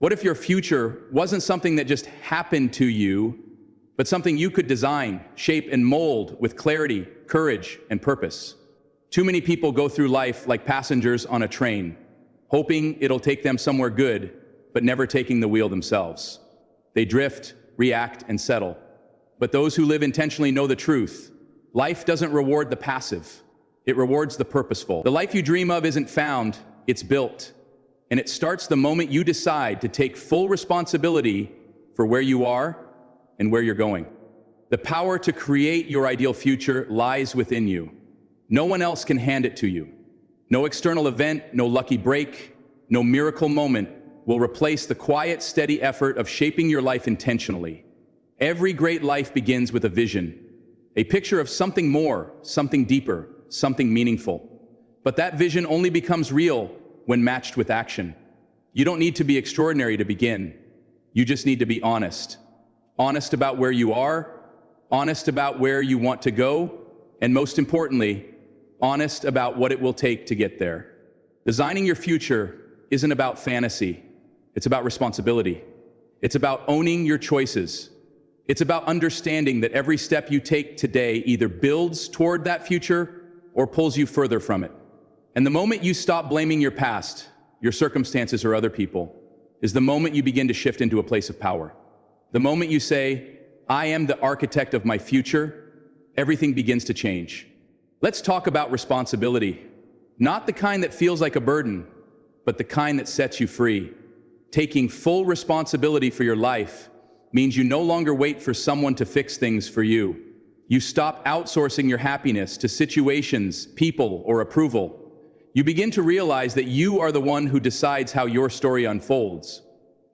What if your future wasn't something that just happened to you, but something you could design, shape, and mold with clarity, courage, and purpose? Too many people go through life like passengers on a train, hoping it'll take them somewhere good, but never taking the wheel themselves. They drift, react, and settle. But those who live intentionally know the truth. Life doesn't reward the passive. It rewards the purposeful. The life you dream of isn't found, it's built. And it starts the moment you decide to take full responsibility for where you are and where you're going. The power to create your ideal future lies within you. No one else can hand it to you. No external event, no lucky break, no miracle moment will replace the quiet, steady effort of shaping your life intentionally. Every great life begins with a vision, a picture of something more, something deeper, something meaningful. But that vision only becomes real when matched with action. You don't need to be extraordinary to begin. You just need to be honest. Honest about where you are, honest about where you want to go, and most importantly, honest about what it will take to get there. Designing your future isn't about fantasy. It's about responsibility. It's about owning your choices. It's about understanding that every step you take today either builds toward that future or pulls you further from it. And the moment you stop blaming your past, your circumstances, or other people, is the moment you begin to shift into a place of power. The moment you say, I am the architect of my future, everything begins to change. Let's talk about responsibility. Not the kind that feels like a burden, but the kind that sets you free. Taking full responsibility for your life means you no longer wait for someone to fix things for you. You stop outsourcing your happiness to situations, people, or approval. You begin to realize that you are the one who decides how your story unfolds.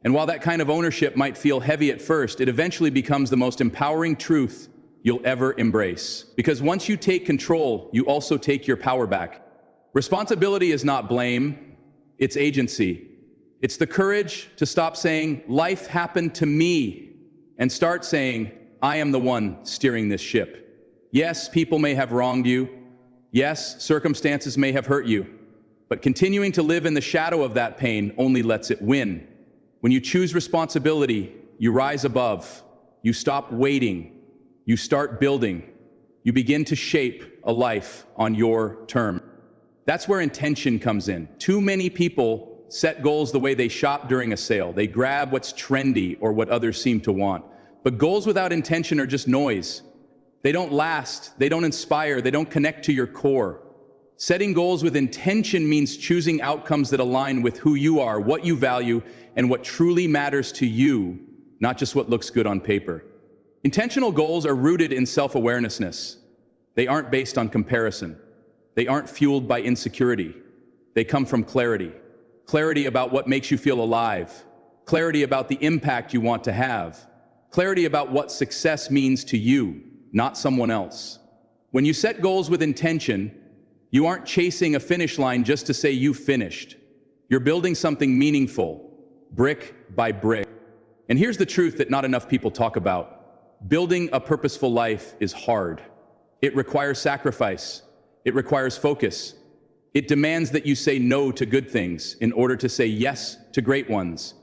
And while that kind of ownership might feel heavy at first, it eventually becomes the most empowering truth you'll ever embrace. Because once you take control, you also take your power back. Responsibility is not blame, it's agency. It's the courage to stop saying, life happened to me, and start saying, I am the one steering this ship. Yes, people may have wronged you. Yes, circumstances may have hurt you, but continuing to live in the shadow of that pain only lets it win. When you choose responsibility, you rise above, you stop waiting, you start building, you begin to shape a life on your terms. That's where intention comes in. Too many people set goals the way they shop during a sale. They grab what's trendy or what others seem to want. But goals without intention are just noise. They don't last, they don't inspire, they don't connect to your core. Setting goals with intention means choosing outcomes that align with who you are, what you value, and what truly matters to you, not just what looks good on paper. Intentional goals are rooted in self-awareness. They aren't based on comparison. They aren't fueled by insecurity. They come from clarity. Clarity about what makes you feel alive. Clarity about the impact you want to have. Clarity about what success means to you, not someone else. When you set goals with intention, you aren't chasing a finish line just to say you finished. You're building something meaningful, brick by brick. And here's the truth that not enough people talk about. Building a purposeful life is hard. It requires sacrifice. It requires focus. It demands that you say no to good things in order to say yes to great ones.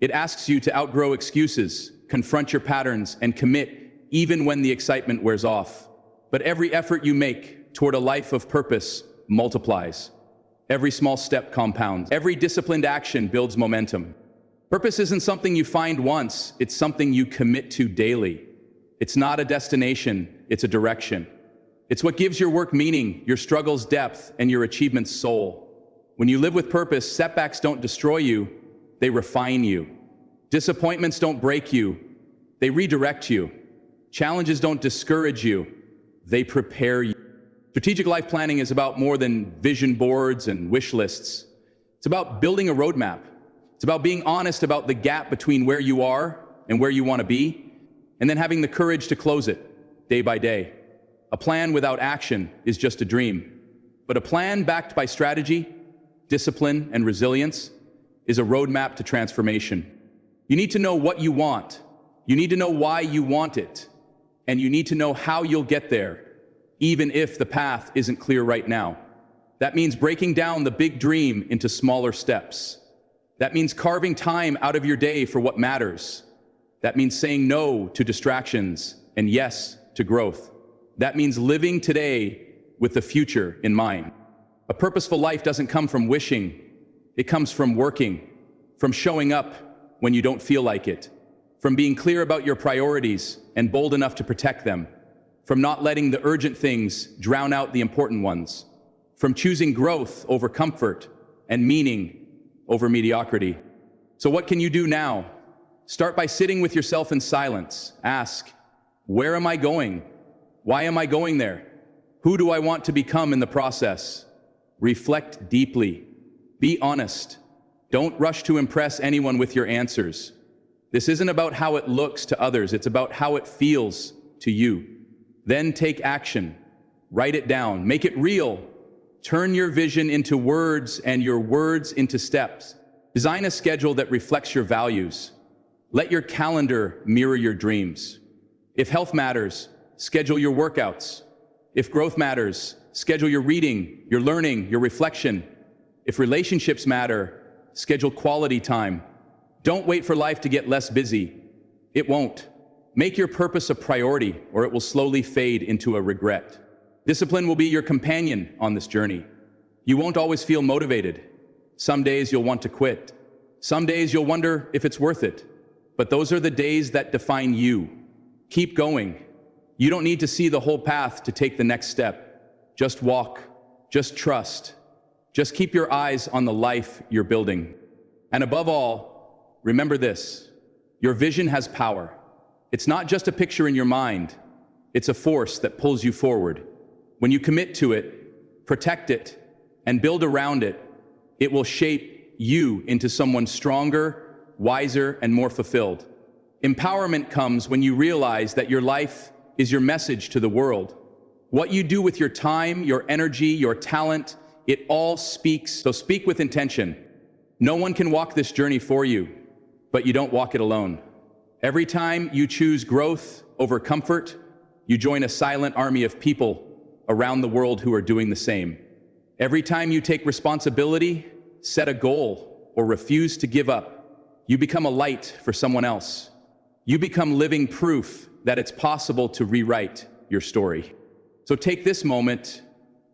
It asks you to outgrow excuses, confront your patterns, and commit even when the excitement wears off. But every effort you make toward a life of purpose multiplies. Every small step compounds. Every disciplined action builds momentum. Purpose isn't something you find once, it's something you commit to daily. It's not a destination, it's a direction. It's what gives your work meaning, your struggles depth, and your achievements soul. When you live with purpose, setbacks don't destroy you, they refine you. Disappointments don't break you, they redirect you. Challenges don't discourage you, they prepare you. Strategic life planning is about more than vision boards and wish lists. It's about building a roadmap. It's about being honest about the gap between where you are and where you want to be, and then having the courage to close it day by day. A plan without action is just a dream, but a plan backed by strategy, discipline, and resilience is a roadmap to transformation. You need to know what you want. You need to know why you want it. And you need to know how you'll get there, even if the path isn't clear right now. That means breaking down the big dream into smaller steps. That means carving time out of your day for what matters. That means saying no to distractions and yes to growth. That means living today with the future in mind. A purposeful life doesn't come from wishing. It comes from working, from showing up when you don't feel like it, from being clear about your priorities and bold enough to protect them, from not letting the urgent things drown out the important ones, from choosing growth over comfort and meaning over mediocrity. So what can you do now? Start by sitting with yourself in silence. Ask, where am I going? Why am I going there? Who do I want to become in the process? Reflect deeply. Be honest. Don't rush to impress anyone with your answers. This isn't about how it looks to others, it's about how it feels to you. Then take action. Write it down. Make it real. Turn your vision into words and your words into steps. Design a schedule that reflects your values. Let your calendar mirror your dreams. If health matters, schedule your workouts. If growth matters, schedule your reading, your learning, your reflection. If relationships matter, schedule quality time. Don't wait for life to get less busy. It won't. Make your purpose a priority, or it will slowly fade into a regret. Discipline will be your companion on this journey. You won't always feel motivated. Some days you'll want to quit. Some days you'll wonder if it's worth it. But those are the days that define you. Keep going. You don't need to see the whole path to take the next step. Just walk. Just trust. Just keep your eyes on the life you're building. And above all, remember this. Your vision has power. It's not just a picture in your mind. It's a force that pulls you forward. When you commit to it, protect it, and build around it, it will shape you into someone stronger, wiser, and more fulfilled. Empowerment comes when you realize that your life is your message to the world. What you do with your time, your energy, your talent, it all speaks. So speak with intention. No one can walk this journey for you, but you don't walk it alone. Every time you choose growth over comfort, you join a silent army of people around the world who are doing the same. Every time you take responsibility, set a goal, or refuse to give up, you become a light for someone else. You become living proof that it's possible to rewrite your story. So take this moment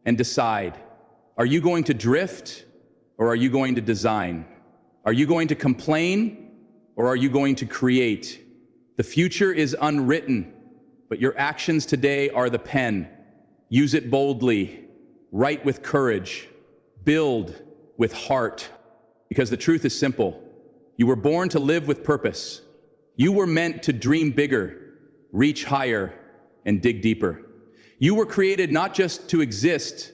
and decide, are you going to drift or are you going to design? Are you going to complain or are you going to create? The future is unwritten, but your actions today are the pen. Use it boldly, write with courage, build with heart. Because the truth is simple. You were born to live with purpose. You were meant to dream bigger, reach higher, and dig deeper. You were created not just to exist,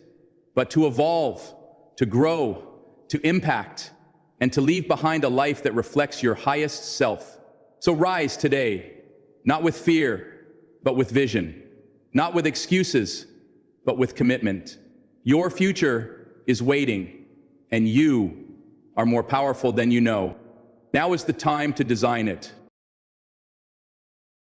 but to evolve, to grow, to impact, and to leave behind a life that reflects your highest self. So rise today, not with fear, but with vision. Not with excuses, but with commitment. Your future is waiting, and you are more powerful than you know. Now is the time to design it,